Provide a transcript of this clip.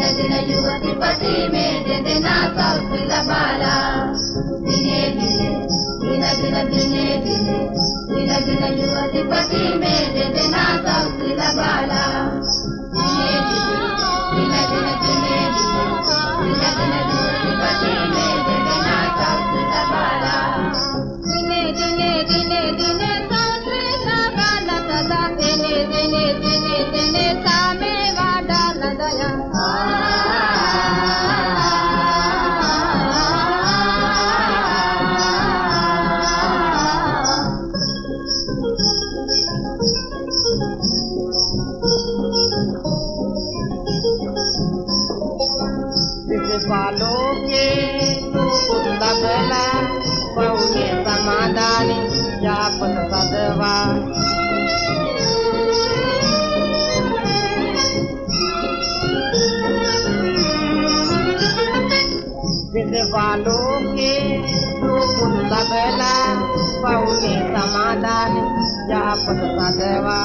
युवतीपति में दे देना कौशल बाला दिने दिने दिने दिने दिने युवतीपति में दे देना कौशल बाला दिने दिने दिने दिने युवतीपति में दे देना कौशल बाला दिने दिने दिने दिने कौशल बाला सदा दिने दिने दिने दिने सामे वाडा लदया बालों के लगला बहुने समाधानी जापत सदवा बालों के लगला बहुने समाधानी जापत सदवा